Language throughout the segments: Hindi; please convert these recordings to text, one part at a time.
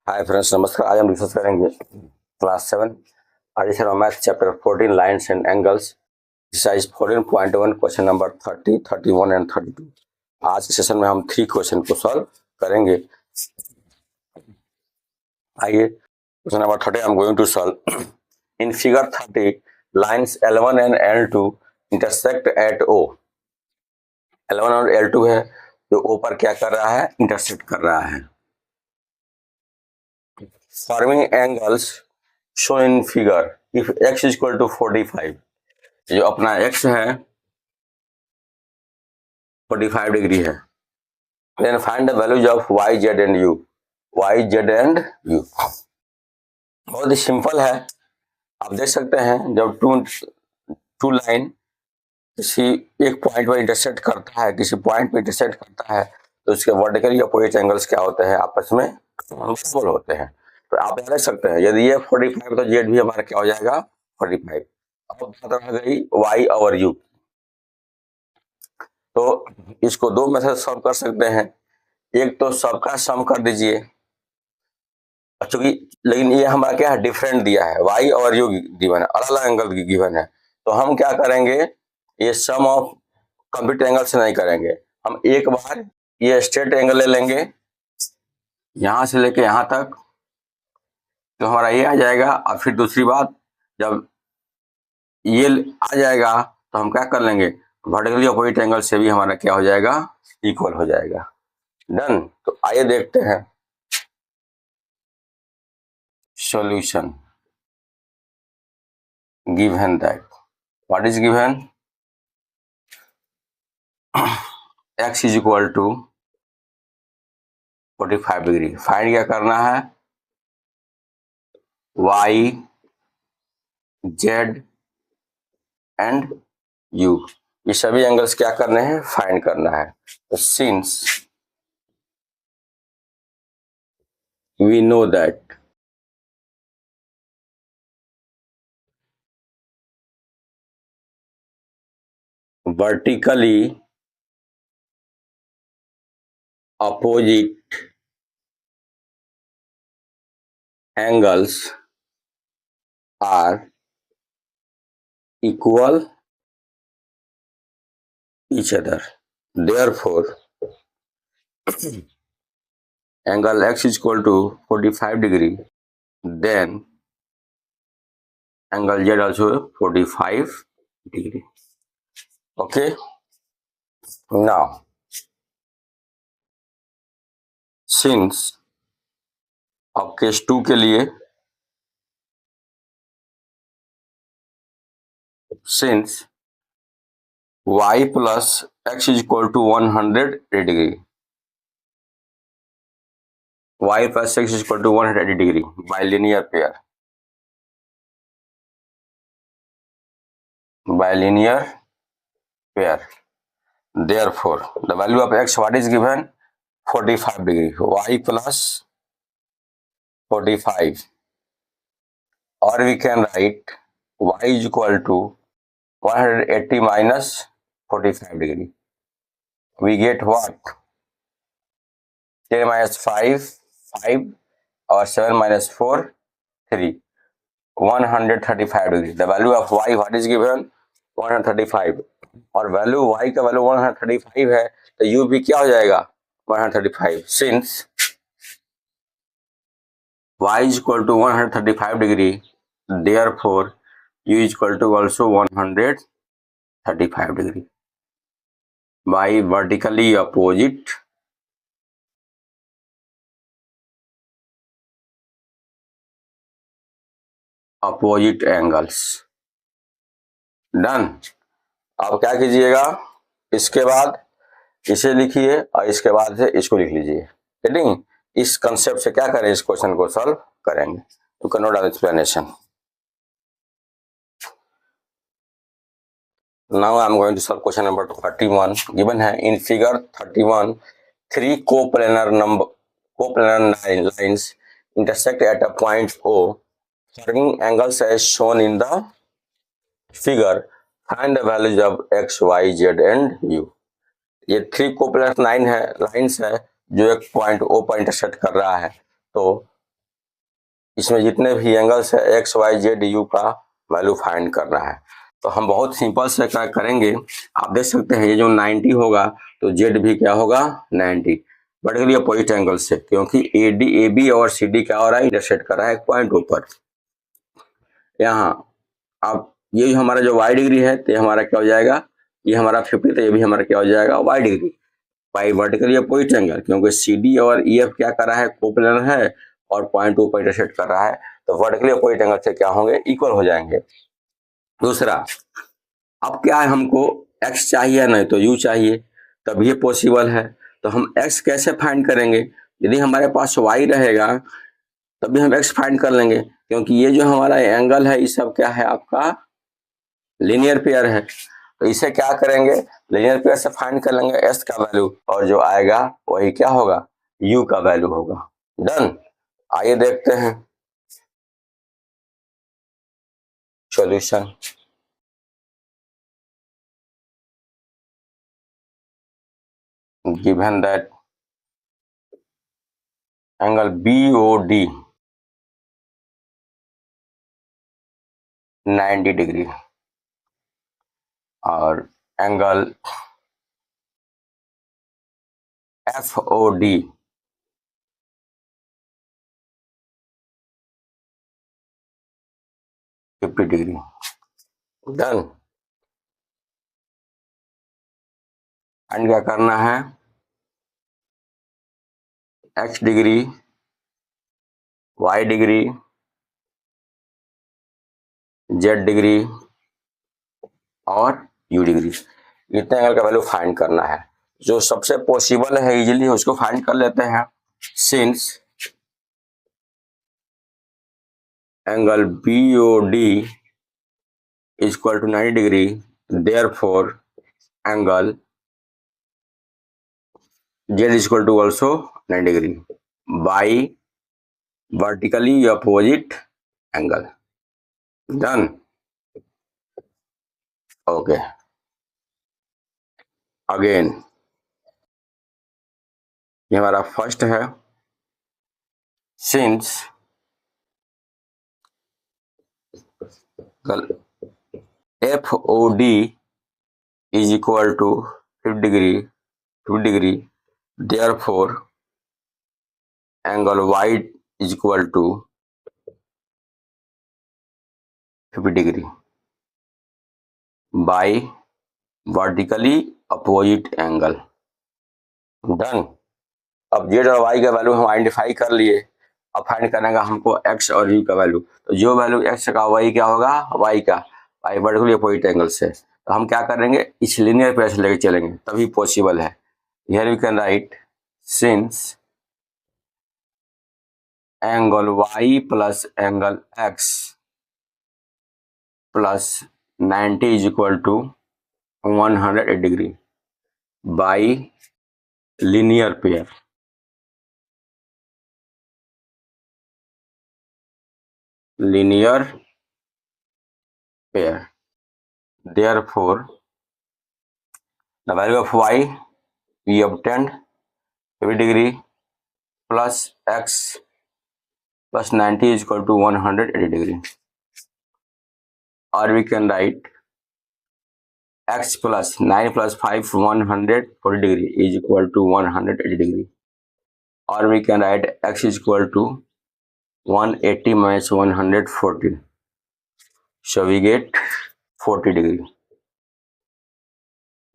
हाय फ्रेंड्स, नमस्कार। आज हम डिस्कस करेंगे class 7 edition math chapter 14 lines and angles exercise 14.1 question number 30, 31 and 32। आज के सेशन में हम 3 क्वेश्चन को सॉल्व करेंगे। आइए, question number 30 I am going to solve. In figure 30 lines L1 and L2 intersect at O। L1 और L2 है जो O पर क्या कर रहा है, इंटरसेक्ट कर रहा है। Forming angles show in figure if x is equal to 45। जो अपना x है 45 डिग्री है। Then find the values of y z and u। y z and u बहुत ही सिंपल है। आप देख सकते हैं जब टू लाइन किसी एक पॉइंट पर इंटरसेक्ट करता है, किसी पॉइंट पर इंटरसेक्ट करता है, तो उसके वर्टिकली अपोजिट एंगल्स क्या होते हैं, आपस में इक्वल होते हैं। तो आप देख सकते हैं यदि ये 45 तो z भी हमारा क्या हो जाएगा 45। अब बात रह गई y और u, तो इसको दो मेथड सॉल्व कर सकते हैं। एक तो सबका सम कर दीजिए, चूंकि लेकिन ये हमारा क्या है, डिफरेंट दिया है, y और u गिवन है, अलग अलग एंगल गिवन है। तो हम क्या करेंगे, ये सम ऑफ कंप्लीट एंगल से नहीं करेंगे। हम एक बार ये स्ट्रेट एंगल ले लेंगे, यहां से लेके यहां तक, तो हमारा ये आ जाएगा। और फिर दूसरी बात, जब ये आ जाएगा तो हम क्या कर लेंगे, वर्टिकली अपोजिट एंगल से भी हमारा क्या हो जाएगा, इक्वल हो जाएगा। डन। तो आइए देखते हैं solution. Given that what is given, x is equal to 45 degree. Find क्या करना है, y z एंड u, ये सभी एंगल्स क्या करने हैं, फाइंड करना है। तो since we know that vertically opposite angles are equal each other, therefore angle x is equal to 45 degree, then angle z also 45 degree. Okay, now since अब केस 2 के लिए, since y plus x is equal to 180 degree, y plus x is equal to 180 degree by linear pair, therefore the value of x what is given, 45 degree, y plus 45, or we can write y is equal to 180 minus 45 degree. We get what, 10 minus 5 5 or 7 minus 4 3, 135 degree. The value of y what is given, 135, और वैल्यू y का वैल्यू 135 है, तो u भी क्या हो जाएगा 135। Since y is equal to 135 degree, therefore u is equal to also 135 degree by vertically opposite angles. Done. अब क्या कीजिएगा, इसके बाद इसे लिखिए और इसके बाद से इसको लिख लीजिए। ठीक, इस कंसेप्ट से क्या करें, इस क्वेश्चन को सॉल्व करेंगे। You can note explanation. Now I am going to solve question number 31। Given है in figure 31 3 coplanar lines intersect at a point O, forming angles as shown in the figure. Find the values of x, y, z and u. ये 3 कोप्लेनर लाइन्स है जो एक पॉइंट O पर इंटरसेक्ट कर रहा है। तो इसमें जितने भी एंगल्स है एक्स वाई जेड यू का वैल्यू फाइंड करना है। तो हम बहुत सिंपल से क्या करेंगे, आप देख सकते हैं ये जो 90 होगा तो जेड भी क्या होगा 90, वर्टिकली अपोजिट एंगल से, क्योंकि ए बी और सी डी क्या हो रहा है, इंटरसेक्ट कर रहा है एक पॉइंट ऊपर यहाँ। अब ये जो हमारा जो वाई डिग्री है तो हमारा क्या हो जाएगा, ये हमारा 50, तो ये भी हमारा क्या हो जाएगा y degree by vertically opposite angle, क्योंकि सी डी और ई एफ क्या कर रहा है, कोप्लेनर है और पॉइंट ऊपर इंटरसेक्ट कर रहा है, तो वर्टिकली अपोजिट एंगल से क्या होंगे, इक्वल हो जाएंगे। दूसरा, अब क्या है, हमको x चाहिए नहीं तो u चाहिए, तब ये पॉसिबल है। तो हम x कैसे फाइंड करेंगे, यदि हमारे पास y रहेगा तभी हम x फाइंड कर लेंगे, क्योंकि ये जो हमारा एंगल है ये सब क्या है, आपका लीनियर पेयर है। तो इसे क्या करेंगे, लीनियर पेयर से फाइंड कर लेंगे s का वैल्यू, और जो आएगा वही क्या होगा, u का वैल्यू होगा। डन। आइए देखते हैं solution. Given that angle BOD 90 degree और angle FOD 50 degree. Done. And क्या करना है, x degree, y degree, z degree और u डिग्री, इतने एंगल का वैल्यू फाइंड करना है। जो सबसे पॉसिबल है इजीली उसको फाइंड कर लेते हैं। Since angle BOD is equal to 90 degree, therefore angle Z is equal to also 90 degree by vertically opposite angle. Done. Okay. Again, ये हमारा फर्स्ट है। Since FOD is equal to 50 degree, therefore angle Y is equal to 50 degree by vertically opposite angle. Done. अब जेड और वाई का वैल्यू हम आइडेंटिफाई कर लिए, अब फाइंड करने का हमको एक्स और यू का वैल्यू। तो जो वैल्यू एक्स का वही क्या होगा वाई का, वाई वर्टिकली अपोजिट एंगल से। तो हम क्या करेंगे, इस लीनियर पेयर से लेकर चलेंगे तभी पॉसिबल है। Here we can write since angle y plus angle x plus 90 is equal to 180 degree by linear pair. Therefore the value of y we obtained 50 degree plus x plus 90 is equal to 180 degree, or we can write x plus 9 plus 5 140 degree is equal to 180 degree, or we can write x is equal to 180 minus 140, so we get 40 degree,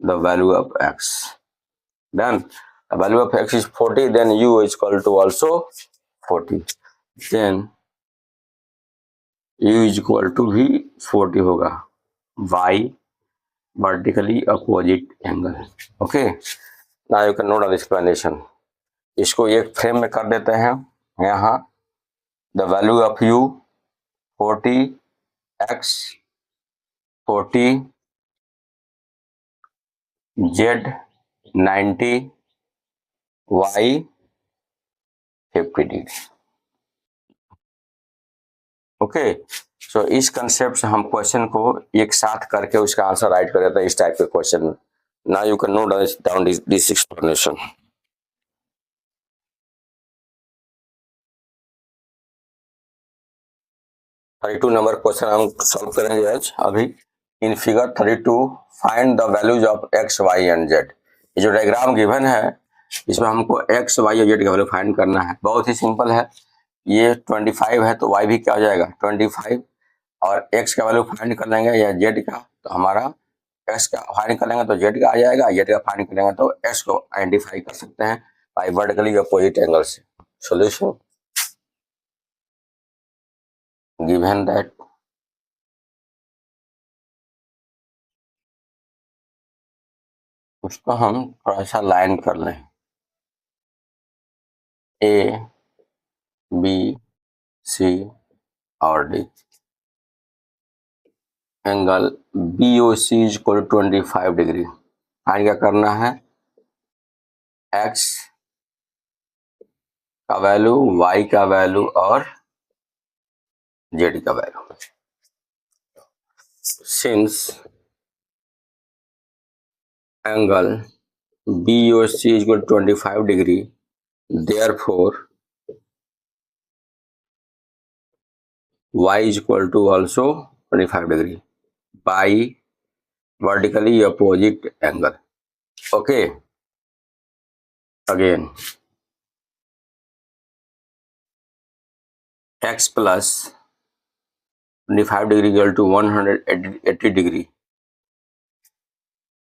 the value of x. Done. The value of x is 40, then u is equal to also 40, then u is equal to भी 40 होगा y vertically opposite angle. Okay, now you can note the explanation. इसको एक फ्रेम में कर देते हैं यहाँ, the value of u 40, x 40, z 90, y 50 degree. Okay, सो इस कंसेप्ट से हम क्वेश्चन को एक साथ करके उसका आंसर राइट कर देते हैं इस टाइप के क्वेश्चन में। Now you can note down this explanation. 32 number question हम सॉल्व करेंगे आज अभी। In figure 32 find the values of x y and z. ये जो डायग्राम गिवन है इसमें हमको एक्स वाई और जेड का वैल्यू फाइंड करना है। बहुत ही सिंपल है। ये 25 है तो वाई भी क्या हो जाएगा 25, और एक्स का वैल्यू फाइंड कर लेंगे या जेड का, तो हमारा एक्स का फाइंड कर लेंगे तो जेड का आ जाएगा, जेड का फाइंड कर लेंगे तो एक्स को आइडेंटिफाई कर सकते हैं बाय वर्टिकली अपोजिट एंगल से। सॉल्यूशन गिवन दैट उसको हम थोड़ा सा लाइन कर लें, ए बी सी और D. Angle B O C is equal 25 degree. Find क्या करना है, एक्स का वैल्यू, वाई का वैल्यू और जेड का value. Since angle BOC is equal to 25 degree, therefore y is equal to also 25 degree by vertically opposite angle. Okay, again x plus 25 degree equal to 180 degree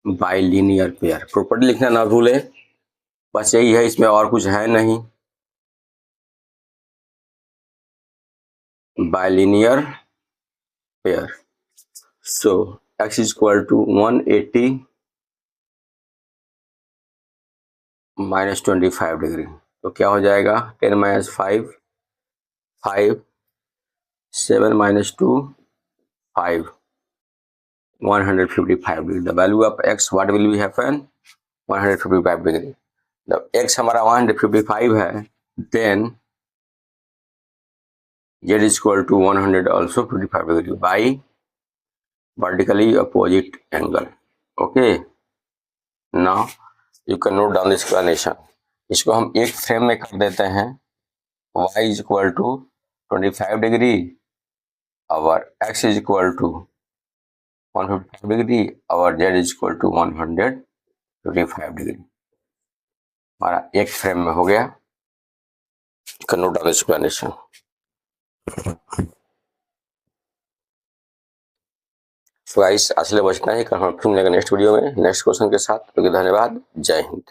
by linear pair. Property लिखना ना भूले, बस यही है, इसमें और कुछ है नहीं। by linear pair, so x is equal to 180 minus 25 degree, तो क्या हो जाएगा 10 minus 5 5 7 minus 2 5 155 degree. The value of x what will be happen 155 degree. The x हमारा 155 है, then z is equal to 100 also 55 degree by vertically opposite angle. Okay, now you can note down this explanation. इसको हम एक फ्रेम में कर देते हैं। y is equal to 25 degree, our x is equal to 155 degree, our z is equal to 155 degree. हमारा एक फ्रेम में हो गया। Note down explanation. गाइस आज के लिए बचना ही, कल हम फिर मिलेंगे नेक्स्ट वीडियो में नेक्स्ट क्वेश्चन के साथ। धन्यवाद, जय हिंद।